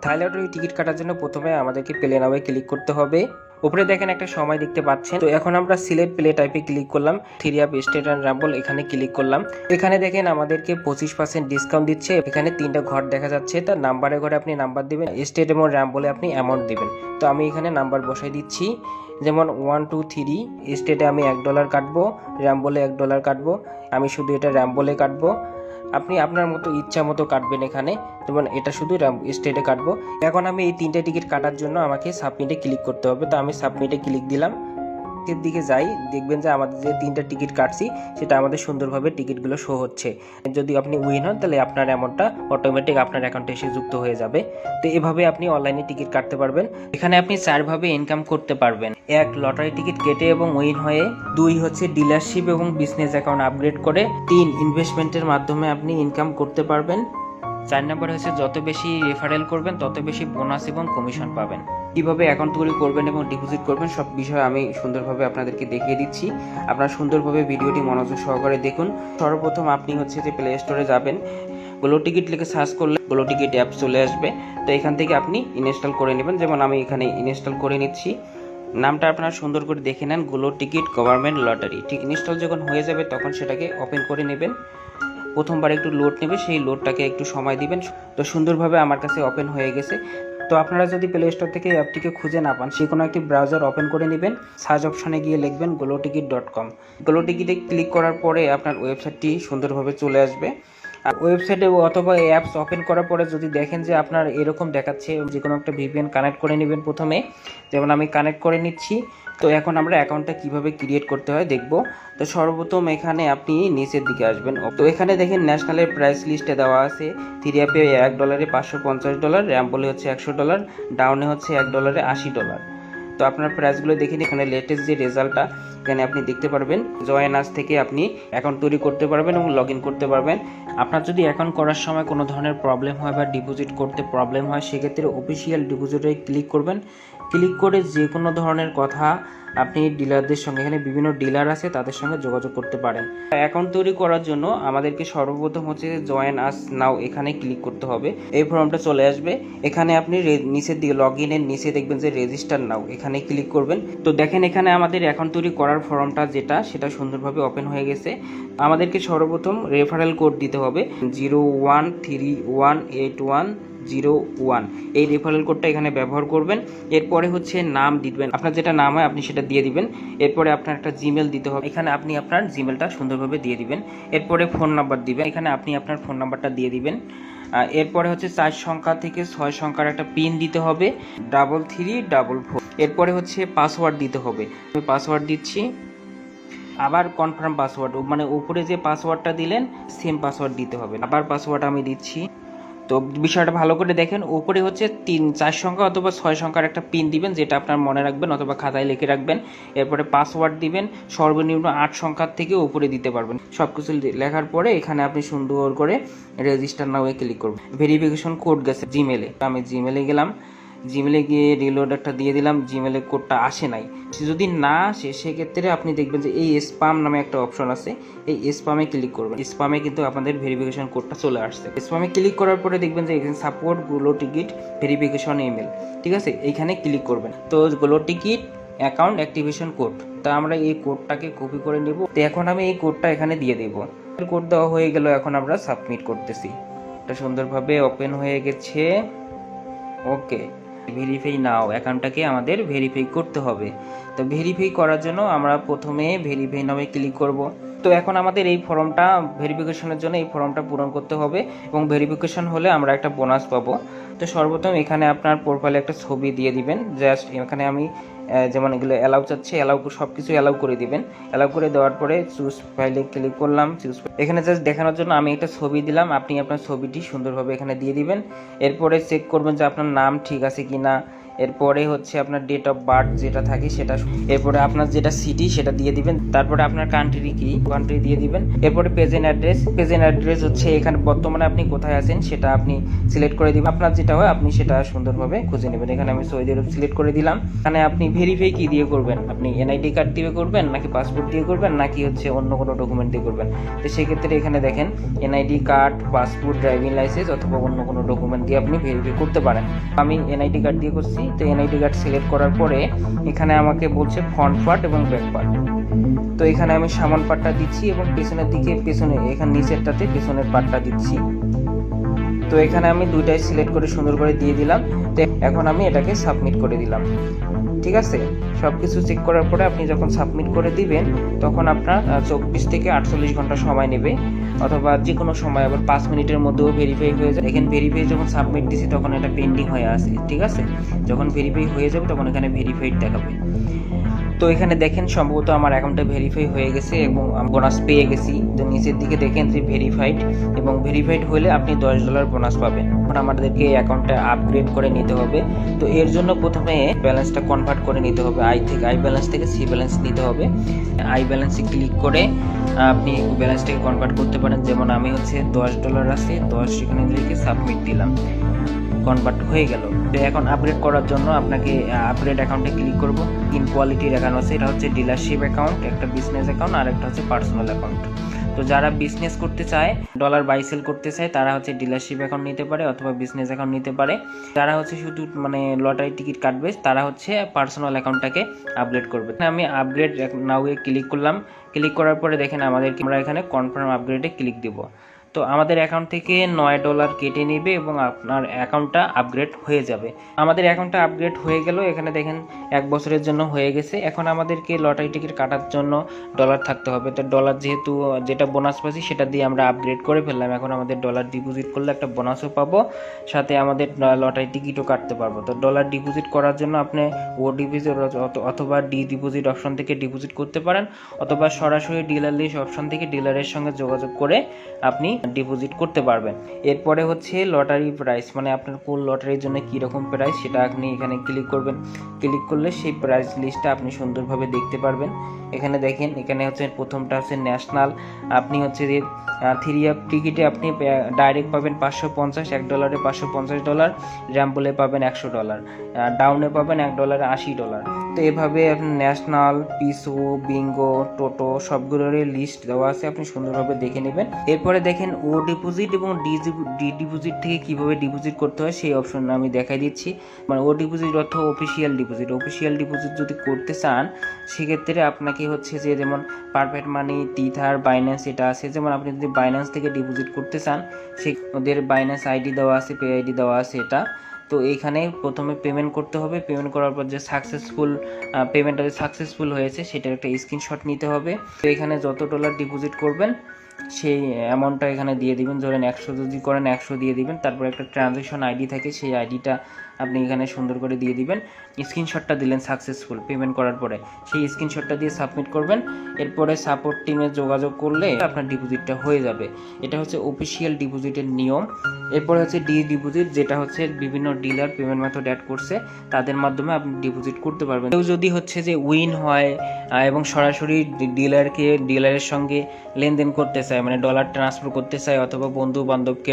থাই lottery ticket কাটার জন্য প্রথমে আমাদেরকে প্লে নাওয়ে ক্লিক করতে হবে। উপরে দেখেন একটা সময় দেখতে পাচ্ছেন। তো এখন আমরা সিলেক্ট প্লে টাইপে ক্লিক করলাম, three up state and Rumble এখানে ক্লিক করলাম। এখানে দেখেন আমাদেরকে 25% ডিসকাউন্ট দিচ্ছে। এখানে 3টা ঘর দেখা যাচ্ছে, তার নাম্বারে ঘরে আপনি নাম্বার দিবেন, স্টেট এবং রাম্বলে আপনি অ্যামাউন্ট দিবেন। তো আমি এখানে নাম্বার বসাই দিচ্ছি, যেমন 1 2 3। স্টেটে আমি $1 কাটবো, রাম্বলে $1 কাটবো। আমি শুধু এটা রাম্বলে কাটবো, আপনি আপনার মতো ইচ্ছা মতো কাটবেন। এখানে যেমন এটা শুধু স্টেটে কাটবো। এখন আমি এই 3টে টিকিট কাটার জন্য আমাকে সাবমিটে ক্লিক করতে হবে। তো আমি সাবমিটে ক্লিক দিলাম। এর দিকে যাই, দেখবেন যে আমাদের যে 3টা টিকিট কাটছি সেটা আমাদের সুন্দরভাবে টিকিটগুলো শো হচ্ছে। যদি আপনি উইন হন তাহলে আপনার অ্যামাউন্টটা অটোমেটিক আপনার অ্যাকাউন্টে এসে যুক্ত হয়ে যাবে। তো এভাবে আপনি অনলাইনে টিকিট কাটতে পারবেন। এখানে আপনি 4ভাবে ইনকাম করতে পারবেন। 1 লটারি টিকিট কেটে এবং উইন হয়ে, 2 হচ্ছে ডিলারশিপ এবং বিজনেস অ্যাকাউন্ট আপগ্রেড করে, 3 ইনভেস্টমেন্টের মাধ্যমে আপনি ইনকাম করতে পারবেন, 4 নম্বর হচ্ছে যত বেশি রেফারেল করবেন তত বেশি বোনাস এবং কমিশন পাবেন। কিভাবে অ্যাকাউন্ট তৈরি করবেন এবং ডিপোজিট করবেন সব বিষয় আমি সুন্দরভাবে আপনাদেরকে দেখিয়ে দিচ্ছি। আপনারা সুন্দরভাবে ভিডিওটি মনোযোগ সহকারে দেখুন। সর্বপ্রথম আপনি হচ্ছে যে প্লে স্টোরে যাবেন, গ্লো টিকিট লিখে সার্চ করলে গ্লো টিকিট অ্যাপ চলে আসবে। তো এখান থেকে আপনি ইনস্টল করে নেবেন, যেমন আমি এখানে ইনস্টল করে নিচ্ছি। নামটা আপনারা সুন্দর করে দেখে নেন, গ্লো টিকিট গভর্নমেন্ট লটারি। ঠিক ইনস্টল যখন হয়ে যাবে তখন সেটাকে ওপেন করে নেবেন। প্রথমবার একটু লোড নেবে, সেই লোডটাকে একটু সময় দিবেন। তো সুন্দরভাবে আমার কাছে ওপেন হয়ে গেছে। তো আপনারা যদি প্লে স্টোর থেকে অ্যাপটিকে খুঁজে না পান, যে কোনো একটি ব্রাউজার ওপেন করে নেবেন, সার্চ অপশনে গিয়ে লিখবেন gloticket.com। গ্লো টিকিটে ক্লিক করার পরে আপনার ওয়েবসাইটটি সুন্দরভাবে চলে আসবে। আর ওয়েবসাইটে অথবা অ্যাপস ওপেন করার পরে যদি দেখেন যে আপনার এরকম দেখাচ্ছে, যে কোনো একটা ভিপিএন কানেক্ট করে নেবেন প্রথমে, যেমন আমি কানেক্ট করে নিচ্ছি। তো এখন আমরা অ্যাকাউন্টটা কিভাবে ক্রিয়েট করতে হয় দেখব। তো সর্বপ্রথম এখানে আপনি নিচের দিকে আসবেন। তো এখানে দেখেন ন্যাশনালের প্রাইস লিস্টে দেওয়া আছে, থ্রি অ্যাপে $1 $550, র্যাম্বলে হচ্ছে $100, ডাউনে হচ্ছে $1 $80। তো আপনার প্রাইসগুলো দেখে নিন। এখানে লেটেস্ট যে রেজাল্টটা এখানে আপনি দেখতে পারবেন। জয়েন আজ থেকে আপনি অ্যাকাউন্ট তৈরি করতে পারবেন এবং লগ ইন করতে পারবেন। আপনার যদি অ্যাকাউন্ট করার সময় কোনো ধরনের প্রবলেম হয় বা ডিপোজিট করতে প্রবলেম হয়, সেক্ষেত্রে অফিসিয়াল ডিপোজিটে ক্লিক করবেন। ক্লিক করে যে কোনো ধরনের কথা আপনি ডিলারদের সঙ্গে, এখানে বিভিন্ন ডিলার আছে, তাদের সঙ্গে যোগাযোগ করতে পারেন। অ্যাকাউন্ট তৈরি করার জন্য আমাদেরকে সর্বপ্রথম হচ্ছে জয়েন আস নাও এখানে ক্লিক করতে হবে। এই ফর্মটা চলে আসবে। এখানে আপনি নিচের দিকে লগ ইনের নিচে দেখবেন যে রেজিস্টার নাও, এখানে ক্লিক করবেন। তো দেখেন এখানে আমাদের অ্যাকাউন্ট তৈরি করার ফর্মটা যেটা, সেটা সুন্দরভাবে ওপেন হয়ে গেছে। আমাদেরকে সর্বপ্রথম রেফারেল কোড দিতে হবে 01318101। এই রেফারেল কোডটা এখানে ব্যবহার করবেন। এরপরে হচ্ছে নাম দিবেন, আপনার যেটা নাম হয় আপনি সেটা দিয়ে দিবেন। এরপরে আপনার একটা জিমেল দিতে হবে, এখানে আপনি আপনার জিমেলটা সুন্দরভাবে দিয়ে দিবেন। এরপরে ফোন নাম্বার দিবেন, এখানে আপনি আপনার ফোন নাম্বারটা দিয়ে দিবেন। এরপরে হচ্ছে 4 সংখ্যা থেকে 6 সংখ্যার একটা পিন দিতে হবে, 3344। এরপরে হচ্ছে পাসওয়ার্ড দিতে হবে, আমি পাসওয়ার্ড দিচ্ছি। আবার কনফার্ম পাসওয়ার্ড, মানে উপরে যে পাসওয়ার্ডটা দিলেন সেম পাসওয়ার্ড দিতে হবে। আবার পাসওয়ার্ড আমি দিচ্ছি। তো বিষয়টা ভালো করে দেখেন, উপরে হচ্ছে 4 সংখ্যা অথবা 6 সংখ্যার একটা পিন দিবেন, যেটা আপনার মনে রাখবেন অথবা খাতায় লিখে রাখবেন। এরপরে পাসওয়ার্ড দিবেন, সর্বনিম্ন 8 সংখ্যার থেকে উপরে দিতে পারবেন। সব কিছু লেখার পরে এখানে আপনি সুন্দর করে রেজিস্টার নাওয়ে ক্লিক করবেন। ভেরিফিকেশন কোড গেছে জিমেলে, আমি জিমেলে গেলাম। জিমেলে গিয়ে রিলোড একটা দিয়ে দিলাম, জিমেলে কোডটা আসে নাই। যদি না আসে সেক্ষেত্রে আপনি দেখবেন যে এই স্পাম নামে একটা অপশন আছে, এই স্পামে ক্লিক করবেন। স্পামে কিন্তু আপনাদের ভেরিফিকেশন কোডটা চলে আসছে। স্পামে ক্লিক করার পরে দেখবেন যে এখানে support glow ticket verification email, ঠিক আছে, এইখানে ক্লিক করবেন। তো glow ticket account activation code, তা আমরা এই কোডটাকে কপি করে নেব। তো এখন আমি এই কোডটা এখানে দিয়ে দেব। কোড দেওয়া হয়ে গেল, এখন আমরা সাবমিট করতেছি। এটা সুন্দরভাবে ওপেন হয়ে গেছে। ওকে, ভেরিফাই নাও, অ্যাকাউন্টটাকে আমাদের ভেরিফাই করতে হবে। তো ভেরিফাই করার জন্য আমরা প্রথমে ভেরিফাই নামে ক্লিক করব। তো এখন আমাদের এই ফর্মটা ভেরিফিকেশনের জন্য এই ফর্মটা পূরণ করতে হবে এবং ভেরিফিকেশন হলে আমরা একটা বোনাস পাবো। তো সর্বপ্রথম এখানে আপনার প্রোফাইলে একটা ছবি দিয়ে দিবেন। জাস্ট এখানে আমি যেমন এগুলো অ্যালাউ চাচ্ছি, অ্যালাউ সব কিছু অ্যালাউ করে দিবেন। অ্যালাউ করে দেওয়ার পরে চুজ ফাইলে ক্লিক করলাম। এখানে জাস্ট দেখানোর জন্য আমি একটা ছবি দিলাম, আপনি আপনার ছবিটি সুন্দরভাবে এখানে দিয়ে দিবেন। এরপরে চেক করবেন যে আপনার নাম ঠিক আছে কি না। এরপরে হচ্ছে আপনার ডেট অফ বার্থ যেটা থাকে সেটা, এরপরে আপনার যেটা সিটি সেটা দিয়ে দিবেন, তারপরে আপনার কান্ট্রি কি কান্ট্রি দিয়ে দিবেন। এরপরে প্রেজেন্ট অ্যাড্রেস হচ্ছে এখানে বর্তমানে আপনি কোথায় আছেন সেটা আপনি সিলেক্ট করে দিবেন। আপনার যেটা হয় আপনি সেটা সুন্দরভাবে খুঁজে নেবেন। এখানে আমি সৌদি আরব সিলেক্ট করে দিলাম। এখানে আপনি ভেরিফাই কি দিয়ে করবেন, আপনি এনআইডি কার্ড দিয়ে করবেন নাকি পাসপোর্ট দিয়ে করবেন নাকি হচ্ছে অন্য কোনো ডকুমেন্ট দিয়ে করবেন। তো সেক্ষেত্রে এখানে দেখেন NID card, passport, driving licence অথবা অন্য কোনো ডকুমেন্ট দিয়ে আপনি ভেরিফাই করতে পারেন। আমি এনআইডি কার্ড দিয়ে করছি। তো এনআইডি কার্ড সিলেক্ট করার পরে এখানে আমাকে বলছে ফ্রন্ট পার্ট এবং ব্যাক পার্ট। তো এখানে আমি সামন পার্টটা দিচ্ছি এবং পেছনের দিকে এখানে নিচেরটাতে পেছনের পার্টটা দিচ্ছি। তো এখানে আমি দুইটাই সিলেক্ট করে সুন্দর করে দিয়ে দিলাম। তো এখন আমি এটাকে সাবমিট করে দিলাম। ঠিক আছে, সব কিছু চেক করার পরে আপনি যখন সাবমিট করে দিবেন তখন আপনার 24 থেকে 48 ঘন্টা সময় নেবে, অথবা যে কোনো সময় আবার 5 মিনিটের মধ্যেও ভেরিফাই হয়ে যায়। এখানে ভেরিফাই যখন সাবমিট দিছি তখন এটা পেন্ডিং হয়ে আছে। ঠিক আছে, যখন ভেরিফাই হয়ে যাবে তখন এখানে ভেরিফাইড দেখাবে। তো এখানে দেখেন সম্ভবত আমার অ্যাকাউন্টটা ভেরিফাই হয়ে গেছে এবং আমি বোনাস পেয়ে গেছি। তো নিচের দিকে দেখেন যে ভেরিফাইড, এবং ভেরিফাইড হলে আপনি $10 বোনাস পাবেন। এখন আমাদেরকে এই অ্যাকাউন্টটা আপগ্রেড করে নিতে হবে। তো এর জন্য প্রথমে ব্যালেন্সটা কনভার্ট করে নিতে হবে। আই ব্যালেন্স থেকে সি ব্যালেন্স নিতে হবে। আই ব্যালেন্সে ক্লিক করে আপনি ব্যালেন্সটাকে কনভার্ট করতে পারেন। যেমন আমি হচ্ছে $10 আছে, 10 এখানে লিখে সাবমিট দিলাম, কনভার্ট হয়ে গেল। তো এখন আপগ্রেড করার জন্য আপনাকে আপগ্রেড অ্যাকাউন্টে ক্লিক করব। তিন কোয়ালিটির অ্যাকাউন্ট আছে, এটা হচ্ছে ডিলারশিপ অ্যাকাউন্ট, একটা বিজনেস অ্যাকাউন্ট আর একটা হচ্ছে পার্সোনাল অ্যাকাউন্ট। তো যারা বিজনেস করতে চায়, ডলার বাই সেল করতে চায়, তারা হচ্ছে ডিলারশিপ অ্যাকাউন্ট নিতে পারে অথবা বিজনেস অ্যাকাউন্ট নিতে পারে। যারা হচ্ছে শুধু লটারি টিকিট কাটবে তারা হচ্ছে পার্সোনাল অ্যাকাউন্টটাকে আপগ্রেড করবে। আমি আপগ্রেড নাও এ ক্লিক করলাম। ক্লিক করার পরে দেখেন আমরা এখানে কনফার্ম আপগ্রেডে ক্লিক দিব। তো আমাদের অ্যাকাউন্ট থেকে $9 কেটে নেবে এবং আপনার অ্যাকাউন্টটা আপগ্রেড হয়ে যাবে। আমাদের অ্যাকাউন্টটা আপগ্রেড হয়ে গেল। এখানে দেখেন 1 বছরের জন্য হয়ে গেছে। এখন আমাদেরকে লটারি টিকিট কাটার জন্য ডলার থাকতে হবে। তো ডলার যেহেতু যেটা বোনাস পাচ্ছি সেটা দিয়ে আমরা আপগ্রেড করে ফেললাম। এখন আমাদের ডলার ডিপোজিট করলে একটা বোনাসও পাবো, সাথে আমাদের লটারি টিকিটও কাটতে পারবো। তো ডলার ডিপোজিট করার জন্য আপনি ও ডিপোজিট অথবা ডি ডিপোজিট অপশন থেকে ডিপোজিট করতে পারেন, অথবা সরাসরি ডিলার লিস্ট অপশন থেকে ডিলারের সঙ্গে যোগাযোগ করে আপনি ডিপোজিট করতে পারবেন। এরপরে হচ্ছে লটারি প্রাইস, আপনার কোন লটারির জন্য কীরকম প্রাইস সেটা আপনি এখানে ক্লিক করবেন। ক্লিক করলে সেই প্রাইস লিস্টটা আপনি সুন্দরভাবে দেখতে পারবেন। এখানে দেখেন, এখানে হচ্ছে প্রথমটা হচ্ছে ন্যাশনাল। আপনি হচ্ছে যে 3 টিকিটে আপনি ডাইরেক্ট পাবেন 550, $1 $550, র্যাম্বলে পাবেন $100, ডাউনে পাবেন $1 $80। তো এভাবে আপনি ন্যাশনাল, পিসো, বিঙ্গো, টোটো সবগুলোরই লিস্ট দেওয়া আছে, আপনি সুন্দরভাবে দেখে নেবেন। এরপরে দেখেন ও ডিপোজিট এবং ডি ডিপোজিট থেকে কিভাবে ডিপোজিট করতে হয় সেই অপশন আমি দেখাই দিচ্ছি। ও ডিপোজিট অর্থ অফিসিয়াল ডিপোজিট যদি করতে চান সেক্ষেত্রে আপনাকে হচ্ছে যে যেমন পারফেক্ট মানি, টিথার, বাইন্যান্স এটা আছে। যেমন আপনি যদি বাইন্যান্স থেকে ডিপোজিট করতে চান সে ওদের বাইন্যান্স আইডি দেওয়া আছে, পে আইডি দেওয়া আছে এটা। তো এইখানে প্রথমে পেমেন্ট করতে হবে। পেমেন্ট করার পর যে পেমেন্টটা সাকসেসফুল হয়েছে সেটার একটা স্ক্রিনশট নিতে হবে। তো এখানে যত ডলার ডিপোজিট করবেন সেই অ্যামাউন্টটা এখানে দিয়ে দিবেন। ধরেন 100 যদি করেন 100 দিয়ে দিবেন। তারপর একটা ট্রানজ্যাকশন আইডি থাকে, সেই আইডিটা আপনি এখানে সুন্দর করে দিয়ে দিবেন। স্ক্রিনশটটা দিলেন সাকসেসফুল পেমেন্ট করার পরে, সেই স্ক্রিনশটটা দিয়ে সাবমিট করবেন। এরপরে সাপোর্ট টিমে যোগাযোগ করলে আপনার ডিপোজিটটা হয়ে যাবে। এটা হচ্ছে অফিসিয়াল ডিপোজিটের নিয়ম। এরপরে হচ্ছে ডি ডিপোজিট, যেটা হচ্ছে বিভিন্ন ডিলার পেমেন্ট মেথড অ্যাড করছে তাদের মাধ্যমে আপনি ডিপোজিট করতে পারবেন। কেউ যদি হচ্ছে যে উইন হয় এবং সরাসরি ডিলারের সঙ্গে লেনদেন করতে চায়, ডলার ট্রান্সফার করতে চায়, অথবা বন্ধু বান্ধবকে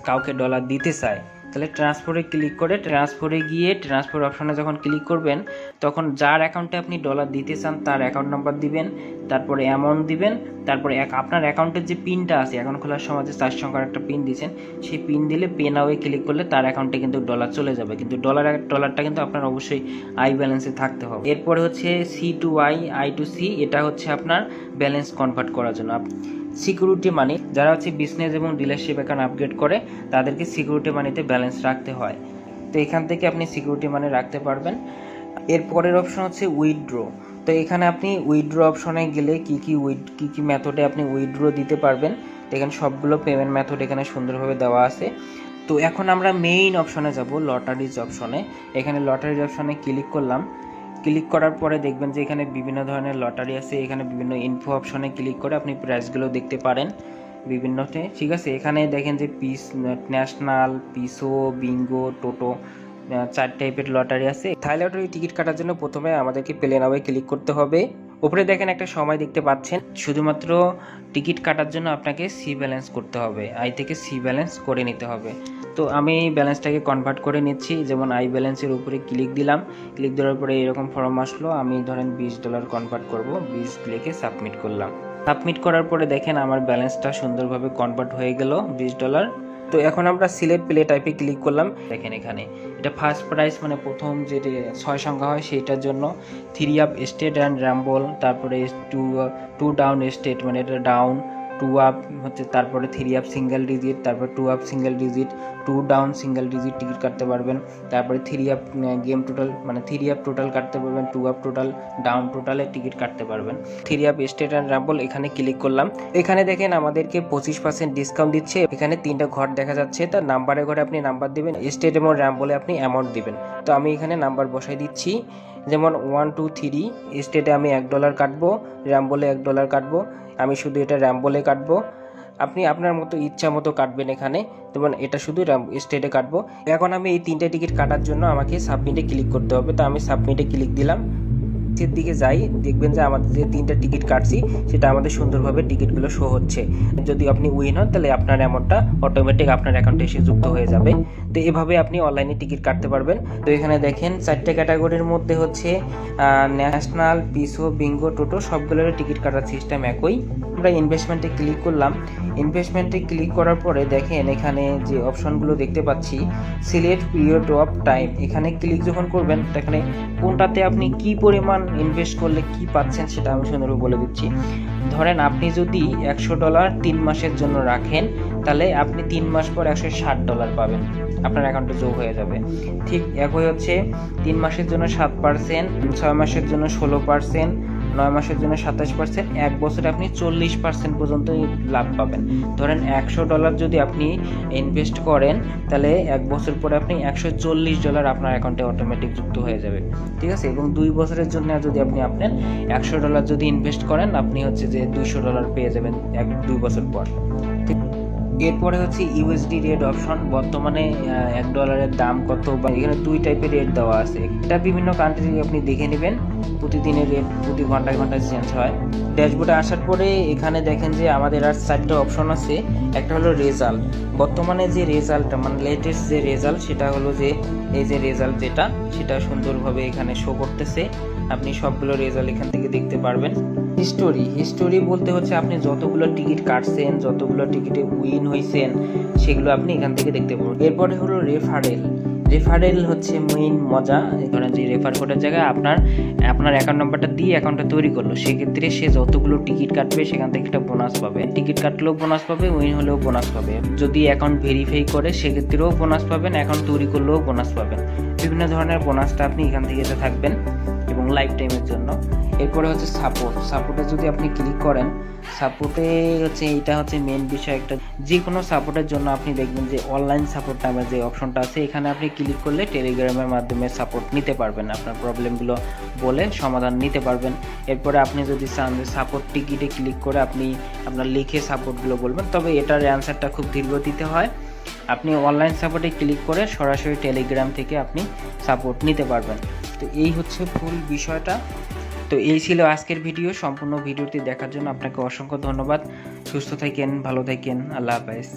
কাউকে ডলার দিতে চায়, তাহলে ট্রান্সফারে ক্লিক করে ট্রান্সফারে গিয়ে ট্রান্সফার অপশনে যখন ক্লিক করবেন তখন যার অ্যাকাউন্টে আপনি ডলার দিতে চান তার অ্যাকাউন্ট নাম্বার দিবেন, তারপরে অ্যামাউন্ট দিবেন, তারপরে আপনার অ্যাকাউন্টের যে পিনটা আছে, অ্যাকাউন্ট খোলার সময় যে 4 সংখ্যার একটা পিন দিয়েছেন সেই পিন দিলে পে নাওয়ে ক্লিক করলে তার অ্যাকাউন্টে কিন্তু ডলার চলে যাবে। কিন্তু ডলারটা কিন্তু আপনার অবশ্যই আই ব্যালেন্সে থাকতে হবে। এরপরে হচ্ছে C2I, I2C, এটা হচ্ছে আপনার ব্যালেন্স কনভার্ট করার জন্য। সিকিউরিটি মানি, যারা হচ্ছে বিজনেস এবং ডিলারশিপ অ্যাকাউন্ট আপগ্রেড করে তাদেরকে সিকিউরিটি মানিতে ব্যালেন্স রাখতে হয়। তো এখান থেকে আপনি সিকিউরিটি মানি রাখতে পারবেন। এর পরের অপশন হচ্ছে উইথড্র। তো এখানে আপনি উইথড্র অপশনে গেলে কি কি মেথডে আপনি উইথড্র দিতে পারবেন, তো এখানে সবগুলো পেমেন্ট মেথড এখানে সুন্দরভাবে দেওয়া আছে। তো এখন আমরা মেইন অপশনে যাব, লটারিজ অপশনে। এখানে লটারিজ অপশনে ক্লিক করলাম। ক্লিক করার পরে দেখবেন যে এখানে বিভিন্ন ধরনের লটারি আছে। এখানে বিভিন্ন ইনফো অপশনে ক্লিক করে আপনি প্রাইসগুলো দেখতে পারেন বিভিন্নতে। ঠিক আছে, এখানে দেখেন যে ন্যাশনাল, পিসো, বিঙ্গো, টোটো 4 টাইপের লটারি আছে। থাই লটারি টিকিট কাটার জন্য প্রথমে আমাদেরকে প্লে নাওয়ে ক্লিক করতে হবে। উপরে দেখেন একটা সময় দেখতে পাচ্ছেন, শুধুমাত্র টিকিট কাটার জন্য আপনাকে সি ব্যালেন্স করতে হবে, আই থেকে সি ব্যালেন্স করে নিতে হবে। তো আমি ব্যালেন্সটাকে কনভার্ট করে নিচ্ছি, যেমন আই ব্যালেন্সের উপরে ক্লিক দিলাম, ক্লিক দেওয়ার পরে এরকম ফর্ম আসলো, আমি ধরেন $20 কনভার্ট করব, 20 লিখে সাবমিট করলাম। সাবমিট করার পরে দেখেন আমার ব্যালেন্সটা সুন্দরভাবে কনভার্ট হয়ে গেল $20। তো এখন আমরা সিলেক্ট প্লে টাইপে ক্লিক করলাম। দেখেন এখানে এটা ফার্স্ট প্রাইস মানে প্রথম যে 6 সংখ্যা হয় সেইটার জন্য 3 আপ স্টেট অ্যান্ড র্যাম্বল, তারপরে 2 ডাউন স্টেট মানে এটা ডাউন, 2 আপ হচ্ছে, তারপরে 3 আপ সিঙ্গেল ডিজিট, তারপর 2 up single digit, 2 down single digit ticket কাটতে পারবেন, তারপরে 3 আপ গেম টোটাল মানে 3 আপ টোটাল কাটতে পারবেন, 2 আপ টোটাল, ডাউন টোটালে টিকিট কাটতে পারবেন। 3 আপ স্টেট অ্যান্ড র্যাম্বল এখানে ক্লিক করলাম। এখানে দেখেন আমাদেরকে 25% ডিসকাউন্ট দিচ্ছে। এখানে 3টা ঘর দেখা যাচ্ছে, তার নাম্বারের ঘরে আপনি নাম্বার দিবেন, স্টেট এবং র্যাম্বলে আপনি অ্যামাউন্ট দিবেন। তো আমি এখানে নাম্বার বসাই দিচ্ছি, যেমন 1 2 3। স্টেটে আমি $1 কাটবো, র্যাম্বলে $1 কাটবো, আমি শুধু এটা র্যাম্বলে কাটবো। আপনি আপনার মতো ইচ্ছা মতো কাটবেন এখানে, যেমন এটা শুধু স্টেটে কাটবো। এখন আমি এই 3টে টিকিট কাটার জন্য আমাকে সাবমিটে ক্লিক করতে হবে। তো আমি সাবমিটে ক্লিক দিলাম। এর দিকে যাই, দেখবেন যে আমাদের যে 3টা টিকিট কাটছি সেটা আমাদের সুন্দরভাবে টিকিটগুলো শো হচ্ছে। যদি আপনি উইন হন তাহলে আপনার অ্যামাউন্টটা অটোমেটিক আপনার অ্যাকাউন্টে এসে যুক্ত হয়ে যাবে। তো এভাবে আপনি অনলাইনে টিকিট কাটতে পারবেন। তো এখানে দেখেন 4টে ক্যাটাগরির মধ্যে হচ্ছে ন্যাশনাল, পিসো, বিঙ্গো, টোটো সবগুলোর টিকিট কাটার সিস্টেম একই। আমরা ইনভেস্টমেন্টে ক্লিক করলাম। ইনভেস্টমেন্টে ক্লিক করার পরে দেখেন এখানে যে অপশনগুলো দেখতে পাচ্ছি, সিলেক্ট পিরিয়ড অফ টাইম, এখানে ক্লিক যখন করবেন এখানে কোনটাতে আপনি কি পরিমাণ ইনভেস্ট করলে কি পাচ্ছেন সেটা আমি সুন্দরভাবে বলে দিচ্ছি। ধরেন আপনি যদি $100 3 মাসের জন্য রাখেন, তাহলে আপনি 3 মাস পর $160 পাবেন, আপনার অ্যাকাউন্টে যোগ হয়ে যাবে। ঠিক একই হচ্ছে 3 মাসের জন্য 7%, 6 মাসের জন্য 16%, 9 মাসের জন্য 27%, 1 বছরে আপনি 40% পর্যন্ত লাভ পাবেন। ধরেন $100 যদি আপনি ইনভেস্ট করেন, তাহলে 1 বছর পরে আপনি $140 আপনার অ্যাকাউন্টে অটোমেটিক যুক্ত হয়ে যাবে, ঠিক আছে। এবং 2 বছরের জন্য যদি আপনি আপনার $100 যদি ইনভেস্ট করেন, আপনি হচ্ছে যে $200 পেয়ে যাবেন 2 বছর পর। এরপরে হচ্ছে ইউএসডি রেট অপশন। বর্তমানে $1 দাম কত, বা এখানে 2 টাইপের রেট দেওয়া আছে। এটা বিভিন্ন কান্ট্রি আপনি দেখে নেবেন, প্রতিদিনের রেট প্রতি ঘন্টায় ঘন্টায় চেঞ্জ হয়। ড্যাশবোর্ডে আসার পরে এখানে দেখেন যে আমাদের আর 4টা অপশন আছে। একটা হলো রেজাল্ট, বর্তমানে যে রেজাল্টটা মানে লেটেস্ট যে রেজাল্ট সেটা হলো যে এই যে রেজাল্ট যেটা, সেটা সুন্দরভাবে এখানে শো করতেছে। আপনি সবগুলো রেজাল্ট এখান থেকে দেখতে পারবেন। হিস্টোরি বলতে হচ্ছে আপনি যতগুলো টিকিট কাটছেন, যতগুলো টিকিটে উইন হয়েছেন, সেগুলো আপনি এখান থেকে দেখতে পাবেন। এরপরে হলো রেফারেল হচ্ছে মেইন মজা। ধরেন যে রেফার কোডের জায়গায় আপনার অ্যাকাউন্ট নাম্বারটা দিয়ে অ্যাকাউন্টটা তৈরি করলো, সেক্ষেত্রে সে যতগুলো টিকিট কাটবে সেখান থেকে একটা বোনাস পাবে। টিকিট কাটলেও বোনাস পাবে, উইন হলেও বোনাস পাবে। যদি অ্যাকাউন্ট ভেরিফাই করে সেক্ষেত্রেও বোনাস পাবেন, অ্যাকাউন্ট তৈরি করলেও বোনাস পাবেন। বিভিন্ন ধরনের বোনাসটা আপনি এখান থেকে থাকবেন এবং লাইফ টাইমের জন্য। এরপরে হচ্ছে সাপোর্টে যদি আপনি ক্লিক করেন, সাপোর্টে হচ্ছে এইটা হচ্ছে মেন বিষয়। একটা যে কোনো সাপোর্টের জন্য আপনি দেখবেন যে অনলাইন সাপোর্ট নামে যে অপশনটা আছে, এখানে আপনি ক্লিক করলে টেলিগ্রামের মাধ্যমে সাপোর্ট নিতে পারবেন, আপনার প্রবলেমগুলো বলে সমাধান নিতে পারবেন। এরপরে আপনি যদি চান যে সাপোর্ট টিকিটে ক্লিক করে আপনি আপনার লিখে সাপোর্টগুলো বলবেন, তবে এটার অ্যান্সারটা খুব ধীরগতিতে হয়। আপনি অনলাইন সাপোর্টে ক্লিক করে সরাসরি টেলিগ্রাম থেকে আপনি সাপোর্ট নিতে পারবেন। তো এই হচ্ছে ফুল বিষয়টা। তো এই ছিল আজকের ভিডিও। সম্পূর্ণ ভিডিওটি দেখার জন্য আপনাকে অসংখ্য ধন্যবাদ। সুস্থ থাকেন, ভালো থাকেন, আল্লাহ হাফেজ।